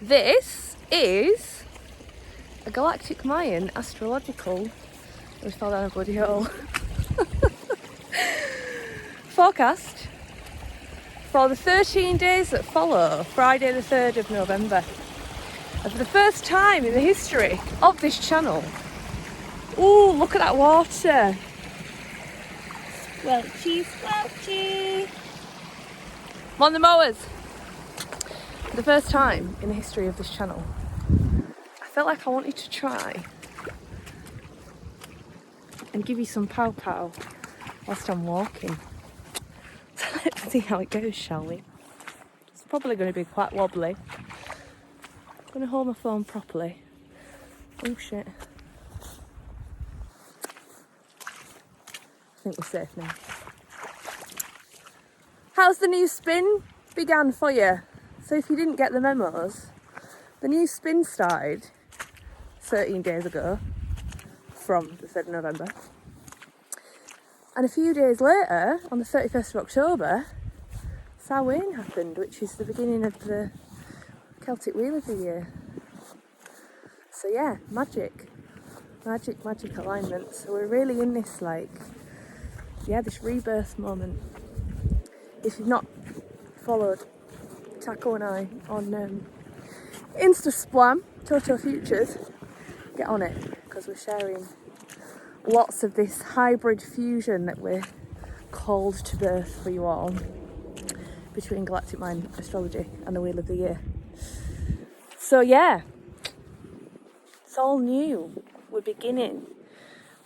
This is a galactic Mayan astrological, we fell down a bloody hole, forecast for the 13 days that follow Friday the 3rd of November. And for the first time in the history of this channel, ooh, look at that water. Squelchy, squelchy. I'm on the mowers. For the first time in the history of this channel, I felt like I wanted to try and give you some pow pow whilst I'm walking. So let's see how it goes, shall we? It's probably going to be quite wobbly. I'm going to hold my phone properly. Oh shit. I think we're safe now. How's the new spin began for you? So if you didn't get the memos, the new spin started 13 days ago from the 3rd of November. And a few days later, on the 31st of October, Samhain happened, which is the beginning of the Celtic Wheel of the Year. So yeah, magic alignment. So we're really in this this rebirth moment. If you've not followed Taco and I on Insta Splam, Toto Futures, get on it, because we're sharing lots of this hybrid fusion that we're called to birth for you all between Galactic Mind Astrology and the Wheel of the Year. So yeah, it's all new, we're beginning,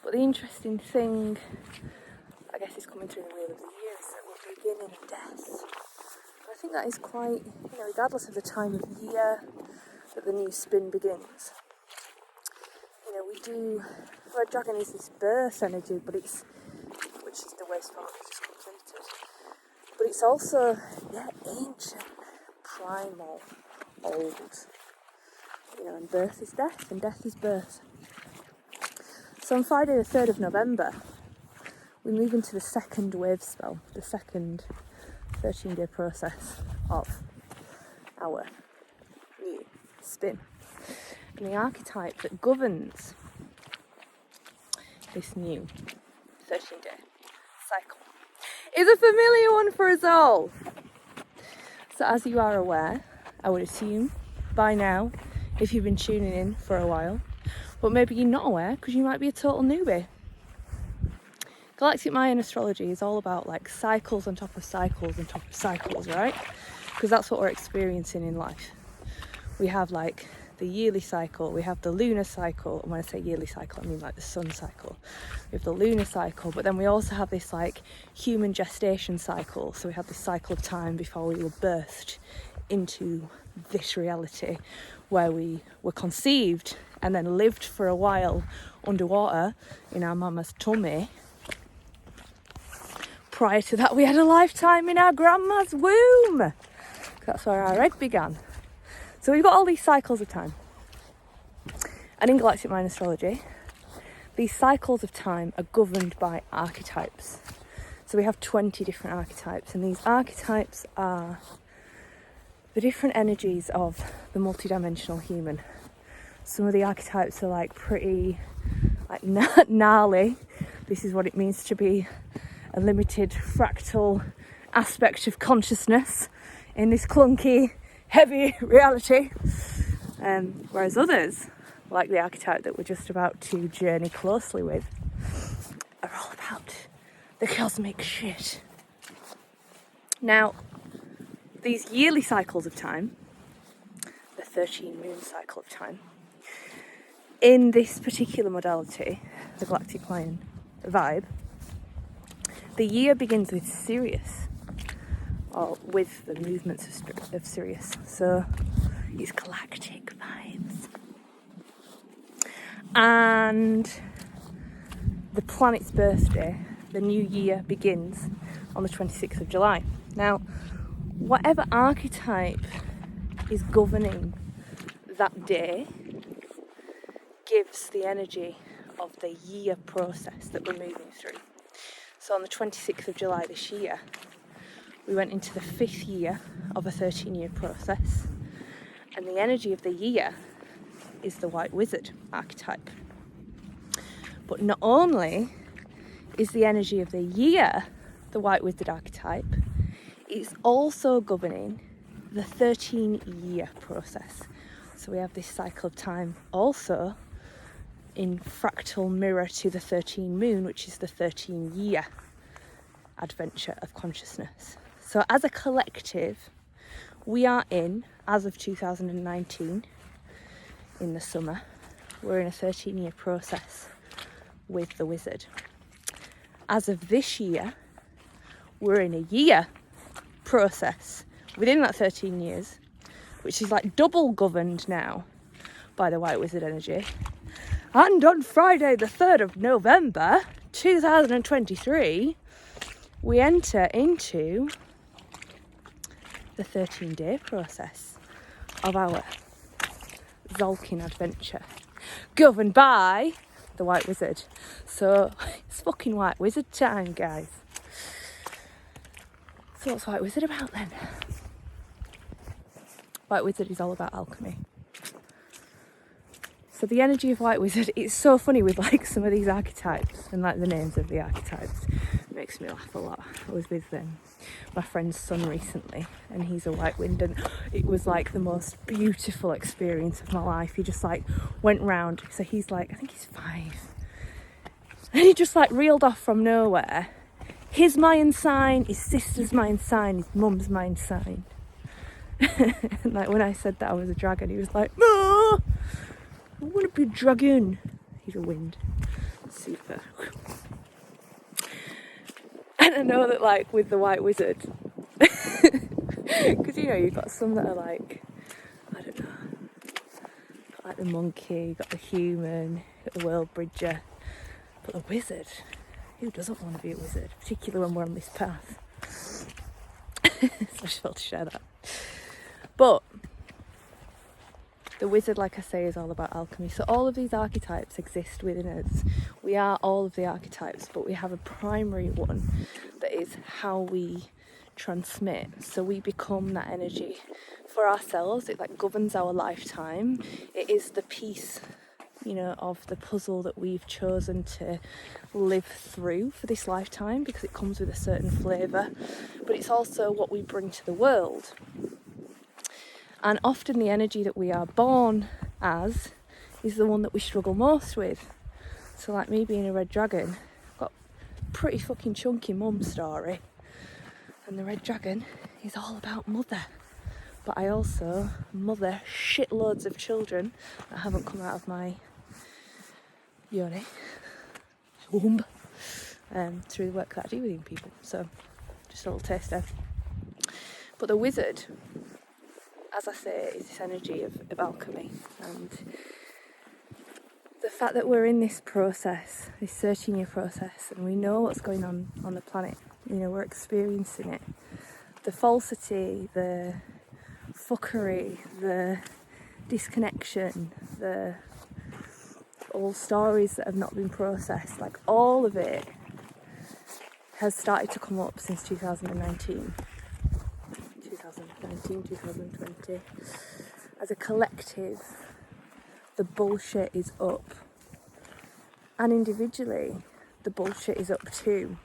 but the interesting thing I guess is coming through the Wheel of the Year is that we're beginning death. I think that is quite, regardless of the time of year that the new spin begins. Red Dragon is this birth energy, which is the waistband that just completed. But it's also, ancient, primal, old. And birth is death, and death is birth. So on Friday the 3rd of November, we move into the second wave spell, the second 13-day process of our new spin. And the archetype that governs this new 13-day cycle is a familiar one for us all. So as you are aware, I would assume by now, if you've been tuning in for a while, but maybe you're not aware because you might be a total newbie. Galactic Mayan astrology is all about cycles on top of cycles on top of cycles, right? Because that's what we're experiencing in life. We have the yearly cycle, we have the lunar cycle, and when I say yearly cycle I mean the sun cycle. We have the lunar cycle, but then we also have this human gestation cycle. So we have this cycle of time before we were birthed into this reality where we were conceived and then lived for a while underwater in our mama's tummy. Prior to that, we had a lifetime in our grandma's womb. That's where our egg began. So we've got all these cycles of time. And in Galactic Mind Astrology, these cycles of time are governed by archetypes. So we have 20 different archetypes, and these archetypes are the different energies of the multidimensional human. Some of the archetypes are pretty gnarly. This is what it means to be a limited fractal aspect of consciousness in this clunky, heavy reality. Whereas others, like the archetype that we're just about to journey closely with, are all about the cosmic shit. Now, these yearly cycles of time, the 13 moon cycle of time, in this particular modality, the Galactic Mayan vibe, the year begins with Sirius, or with the movements of Sirius. So it's galactic vibes. And the planet's birthday, the new year, begins on the 26th of July. Now, whatever archetype is governing that day gives the energy of the year process that we're moving through. So on the 26th of July this year, we went into the 5th year of a 13-year process. And the energy of the year is the White Wizard archetype. But not only is the energy of the year the White Wizard archetype, it's also governing the 13-year process. So we have this cycle of time also in fractal mirror to the 13 moon, which is the 13-year adventure of consciousness. So as a collective, we are in, as of 2019, in the summer, we're in a 13-year process with the wizard. As of this year, we're in a year process within that 13 years, which is like double governed now by the White Wizard energy. And on Friday the 3rd of November 2023, we enter into the 13-day process of our Zolkin adventure, governed by the White Wizard. So it's fucking White Wizard time, guys. So what's White Wizard about then? White Wizard is all about alchemy. So the energy of White Wizard, it's so funny with like some of these archetypes and like the names of the archetypes. It makes me laugh a lot. I was with my friend's son recently and he's a White Wind, and it was like the most beautiful experience of my life. He just like went round, so he's like, I think he's 5, and he just like reeled off from nowhere. His Mayan sign, his sister's Mayan sign, his mum's Mayan sign. And like when I said that I was a dragon, he was like, "No, I want to be a dragon." He's a wind. Super. And I know that like with the White Wizard, because you know you've got some that are like, I don't know, got like the monkey, you've got the human, you've got the world bridger, but the wizard, who doesn't want to be a wizard, particularly when we're on this path? So I just felt to share that. But the wizard, like I say, is all about alchemy. So all of these archetypes exist within us. We are all of the archetypes, but we have a primary one that is how we transmit. So we become that energy for ourselves. It like governs our lifetime. It is the piece, you know, of the puzzle that we've chosen to live through for this lifetime, because it comes with a certain flavour. But it's also what we bring to the world. And often the energy that we are born as is the one that we struggle most with. So like me being a red dragon, I've got a pretty fucking chunky mum story. And the red dragon is all about mother. But I also mother shitloads of children that haven't come out of my yoni, womb, through the work that I do with young people. So just a little taster. But the wizard, as I say, is this energy of alchemy, and the fact that we're in this process, this 13-year process, and we know what's going on the planet, you know, we're experiencing it, the falsity, the fuckery, the disconnection, the all stories that have not been processed, like all of it has started to come up since 2019. 2020. As a collective, the bullshit is up. And individually, the bullshit is up too.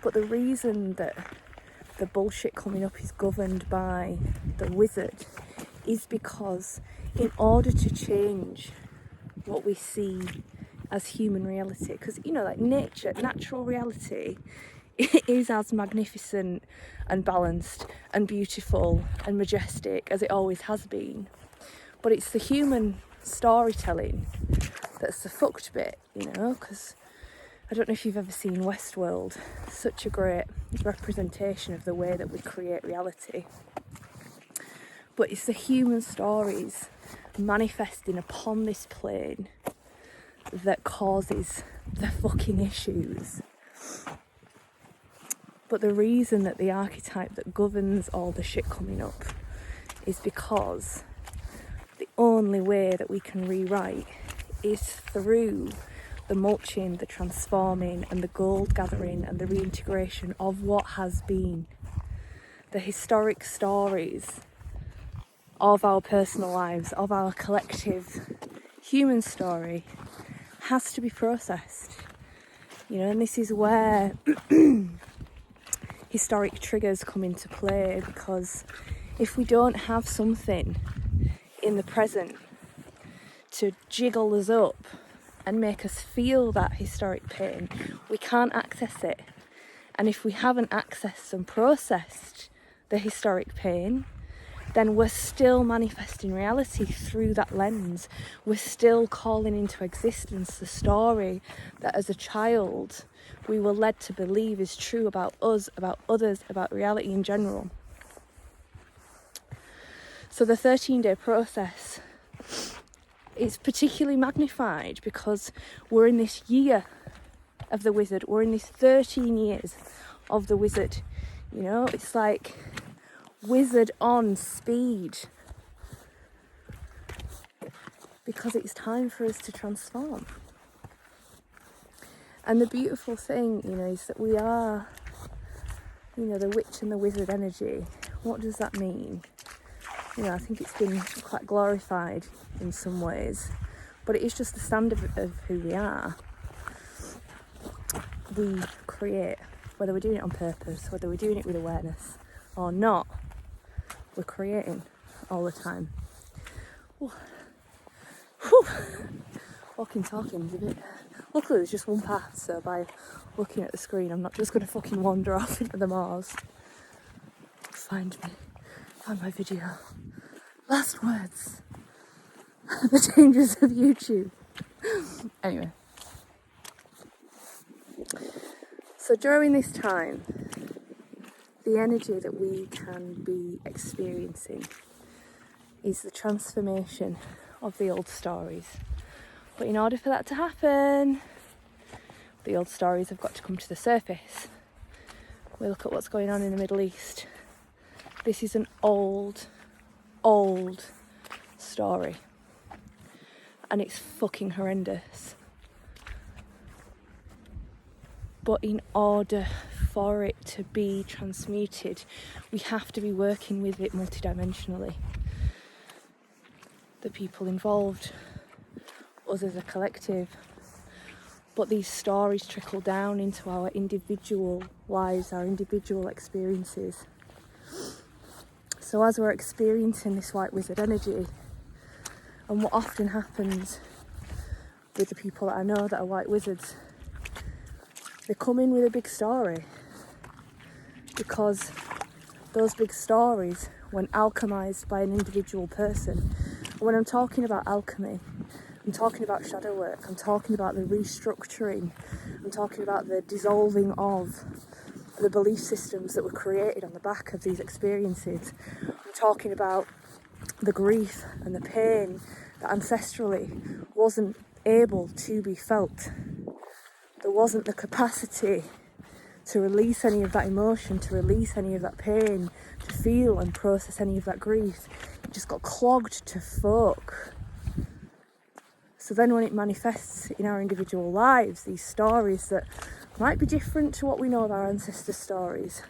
But the reason that the bullshit coming up is governed by the wizard is because in order to change what we see as human reality, because, you know, like natural reality, it is as magnificent and balanced and beautiful and majestic as it always has been. But it's the human storytelling that's the fucked bit, you know, because I don't know if you've ever seen Westworld, such a great representation of the way that we create reality. But it's the human stories manifesting upon this plane that causes the fucking issues. But the reason that the archetype that governs all the shit coming up is because the only way that we can rewrite is through the mulching, the transforming, and the gold gathering and the reintegration of what has been. The historic stories of our personal lives, of our collective human story, has to be processed. You know, and this is where historic triggers come into play, because if we don't have something in the present to jiggle us up and make us feel that historic pain, we can't access it. And if we haven't accessed and processed the historic pain, then we're still manifesting reality through that lens. We're still calling into existence the story that as a child we were led to believe is true about us, about others, about reality in general. So the 13-day process is particularly magnified because we're in this year of the wizard. We're in these 13 years of the wizard. You know, it's like wizard on speed, because it's time for us to transform. And the beautiful thing, you know, is that we are, you know, the witch and the wizard energy. What does that mean? You know, I think it's been quite glorified in some ways, but it is just the standard of who we are. We create, whether we're doing it on purpose, whether we're doing it with awareness or not, we're creating all the time. Whew. Walking, talking is a bit... Luckily there's just one path, so by looking at the screen I'm not just going to fucking wander off into the moors. Find my video. Last words. The dangers of YouTube. Anyway. So during this time, the energy that we can be experiencing is the transformation of the old stories. But in order for that to happen, the old stories have got to come to the surface. We look at what's going on in the Middle East. This is an old story. And it's fucking horrendous. But in order for it to be transmuted, we have to be working with it multidimensionally. The people involved, us as a collective, but these stories trickle down into our individual lives, our individual experiences. So as we're experiencing this white wizard energy, and what often happens with the people that I know that are white wizards, they come in with a big story, because those big stories, when alchemized by an individual person, and when I'm talking about alchemy, I'm talking about shadow work, I'm talking about the restructuring, I'm talking about the dissolving of the belief systems that were created on the back of these experiences. I'm talking about the grief and the pain that ancestrally wasn't able to be felt. There wasn't the capacity to release any of that emotion, to release any of that pain, to feel and process any of that grief. It just got clogged to fuck. So then when it manifests in our individual lives, these stories that might be different to what we know of our ancestors' stories,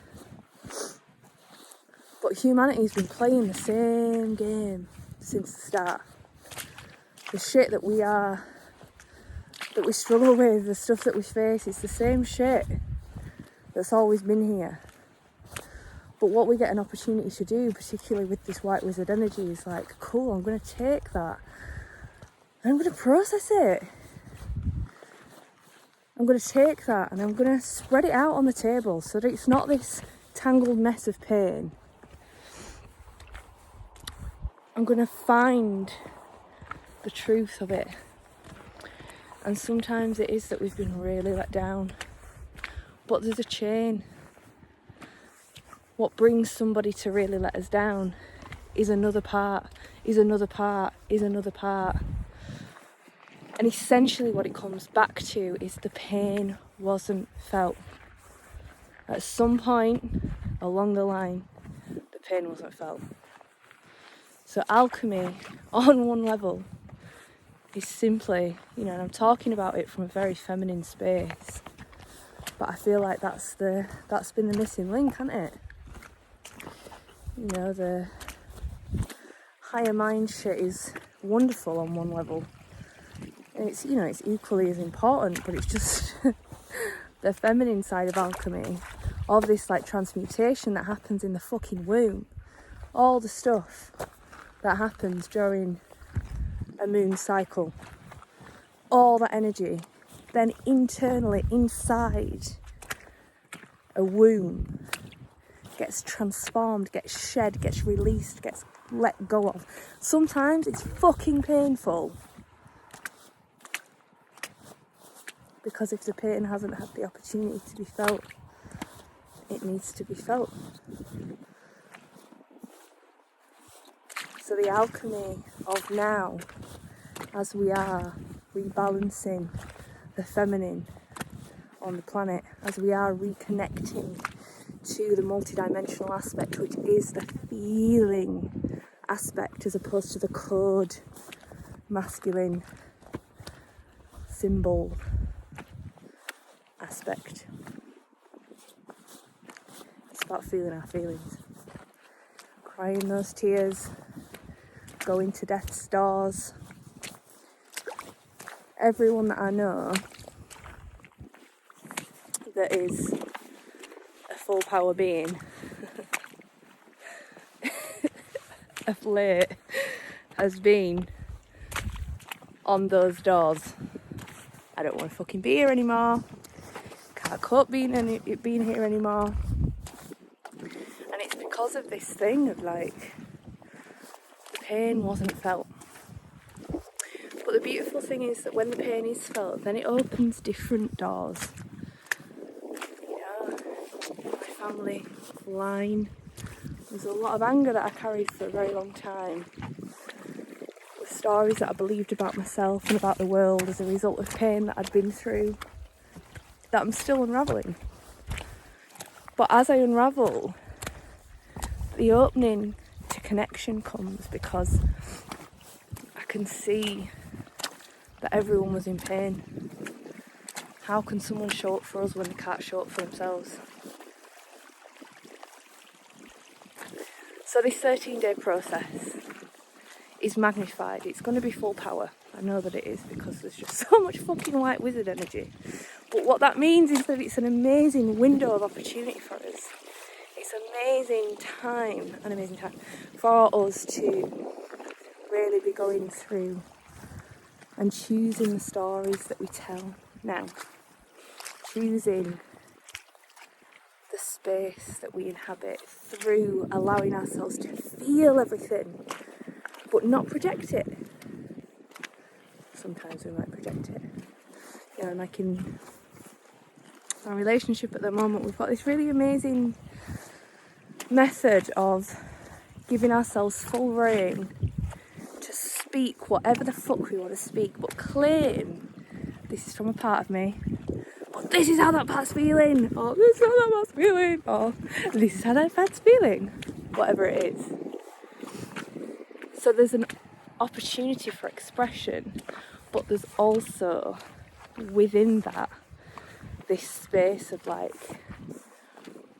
but humanity's been playing the same game since the start. The shit that we struggle with, the stuff that we face, it's the same shit that's always been here. But what we get an opportunity to do, particularly with this white wizard energy, is like, cool, I'm going to take that and I'm going to process it. I'm going to take that and I'm going to spread it out on the table so that it's not this tangled mess of pain. I'm going to find the truth of it. And sometimes it is that we've been really let down. But there's a chain. What brings somebody to really let us down is another part, is another part, is another part. And essentially what it comes back to is the pain wasn't felt. At some point along the line, the pain wasn't felt. So alchemy, on one level, is simply, you know, and I'm talking about it from a very feminine space, but I feel like that's been the missing link, hasn't it? You know, the higher mind shit is wonderful on one level. And it's, you know, it's equally as important, but it's just the feminine side of alchemy, of this like transmutation that happens in the fucking womb. All the stuff that happens during a moon cycle, all that energy, then internally inside a womb gets transformed, gets shed, gets released, gets let go of. Sometimes it's fucking painful, because if the pain hasn't had the opportunity to be felt, it needs to be felt. So the alchemy of now, as we are rebalancing the feminine on the planet, as we are reconnecting to the multidimensional aspect, which is the feeling aspect as opposed to the code masculine symbol aspect. It's about feeling our feelings, crying those tears, going to death's doors. Everyone that I know that is a full power being of late has been on those doors. I don't want to fucking be here anymore. Can't cope being here anymore. And it's because of this thing of like, the pain wasn't felt. But the beautiful thing is that when the pain is felt, then it opens different doors. Yeah, my family line. There's a lot of anger that I carried for a very long time. The stories that I believed about myself and about the world as a result of pain that I'd been through, that I'm still unravelling. But as I unravel, the opening to connection comes, because I can see that everyone was in pain. How can someone show up for us when they can't show up for themselves? So this 13-day process is magnified. It's going to be full power. I know that it is, because there's just so much fucking white wizard energy. But what that means is that it's an amazing window of opportunity for us. It's an amazing time for us to really be going through and choosing the stories that we tell now. Choosing the space that we inhabit through allowing ourselves to feel everything, but not project it. Sometimes we might project it. You know, like in our relationship at the moment, we've got this really amazing method of giving ourselves full rein to speak whatever the fuck we want to speak, but claim this is from a part of me, but this is how that part's feeling, or this is how that part's feeling, or this is how that part's feeling, whatever it is. So there's an opportunity for expression, but there's also within that this space of like,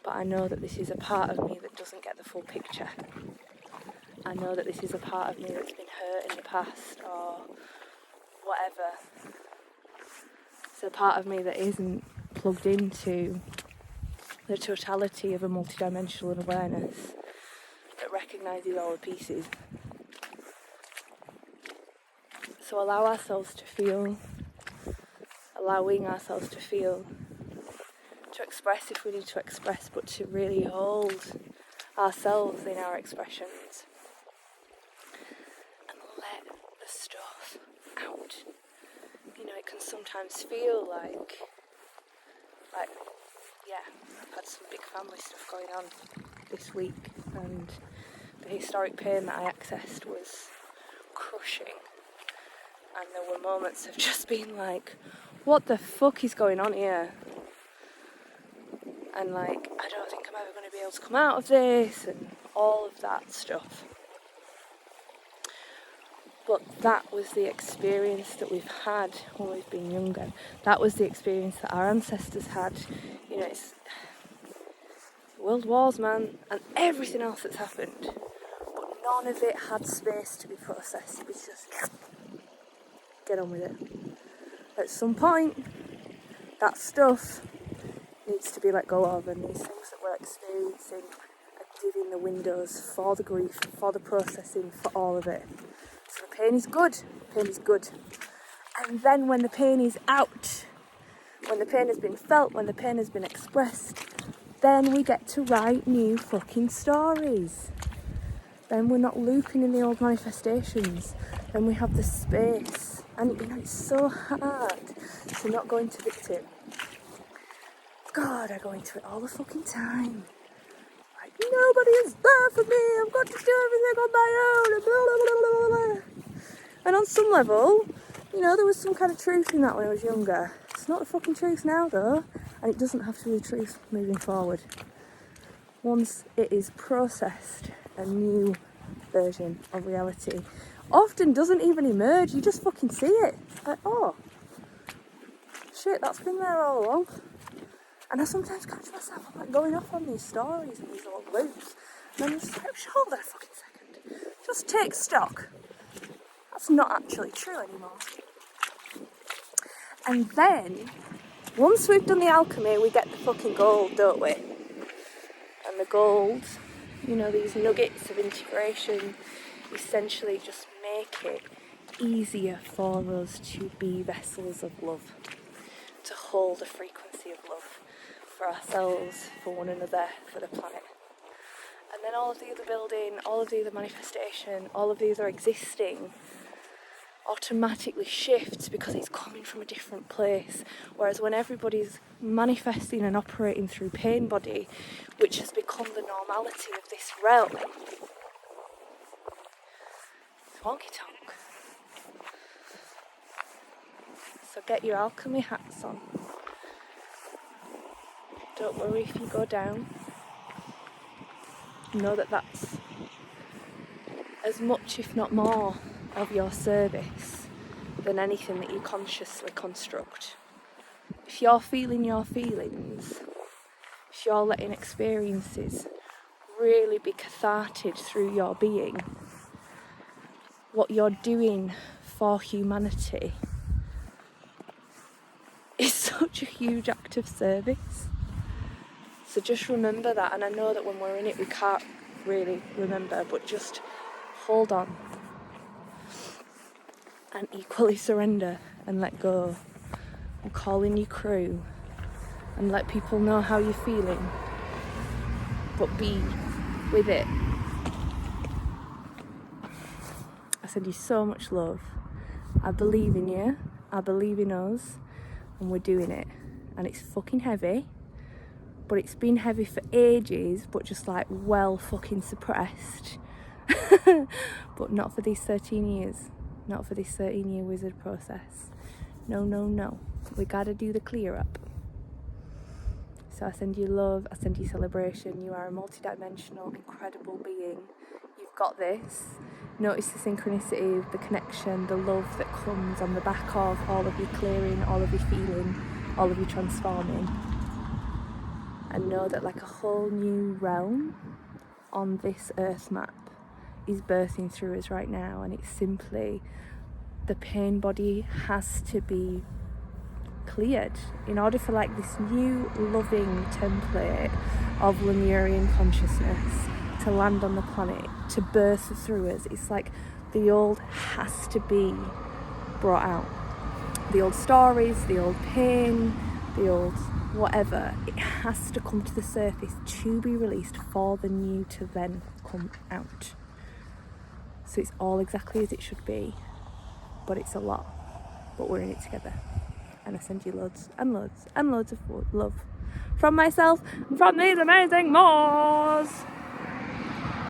but I know that this is a part of me that doesn't get the full picture. I know that this is a part of me that's been hurt in the past, or whatever. It's a part of me that isn't plugged into the totality of a multidimensional awareness that recognises all the pieces. So allow ourselves to feel, allowing ourselves to feel, to express if we need to express, but to really hold ourselves in our expressions and let the stuff out. You know, it can sometimes feel like yeah, I've had some big family stuff going on this week, and the historic pain that I accessed was crushing. And there were moments of just being like, what the fuck is going on here? And like, I don't think I'm ever going to be able to come out of this, and all of that stuff. But that was the experience that we've had when we've been younger. That was the experience that our ancestors had. You know, it's world wars, man, and everything else that's happened. But none of it had space to be processed. It was just get on with it. At some point, that stuff needs to be let go of, and these things that we're experiencing are giving the windows for the grief, for the processing, for all of it. So the pain is good. Pain is good. And then when the pain is out, when the pain has been felt, when the pain has been expressed, then we get to write new fucking stories. Then we're not looping in the old manifestations. Then we have the space. And it's so hard to not go into victim. God, I go into it all the fucking time. Like, nobody is there for me. I've got to do everything on my own. And blah, blah, blah, blah, blah. And on some level, there was some kind of truth in that when I was younger. It's not the fucking truth now, though. And it doesn't have to be the truth moving forward. Once it is processed, a new version of reality often doesn't even emerge. You just fucking see it. It's like, oh, shit, that's been there all along. And I sometimes catch myself, I'm like going off on these stories and these old loops. And I'm just like, hold on a fucking second. Just take stock. That's not actually true anymore. And then, once we've done the alchemy, we get the fucking gold, don't we? And the gold, these nuggets of integration essentially just make it easier for us to be vessels of love, to hold a frequency of love for ourselves, for one another, for the planet. And then all of the other building, all of the other manifestation, all of the other existing automatically shifts because it's coming from a different place. Whereas when everybody's manifesting and operating through pain body, which has become the normality of this realm, it's wonky tonk. So get your alchemy hats on. Don't worry if you go down. Know that that's as much, if not more, of your service than anything that you consciously construct. If you're feeling your feelings, if you're letting experiences really be cathartic through your being, what you're doing for humanity is such a huge act of service. So just remember that, and I know that when we're in it we can't really remember, but just hold on and equally surrender and let go and call in your crew and let people know how you're feeling, but be with it. I send you so much love. I believe in you, I believe in us, and we're doing it. And it's fucking heavy, but it's been heavy for ages, but just like well fucking suppressed. But not for these 13 years. Not for this 13-year wizard process. No, no, no. We gotta do the clear up. So I send you love, I send you celebration. You are a multidimensional, incredible being. You've got this. Notice the synchronicity, the connection, the love that comes on the back of all of your clearing, all of your feeling, all of your transforming. And know that like a whole new realm on this earth map is birthing through us right now, and it's simply the pain body has to be cleared in order for like this new loving template of Lemurian consciousness to land on the planet, to birth through us. It's like the old has to be brought out. The old stories, the old pain, the old whatever, it has to come to the surface to be released for the new to then come out. So it's all exactly as it should be, but it's a lot, but we're in it together. And I send you loads and loads and loads of love from myself and from these amazing Moors.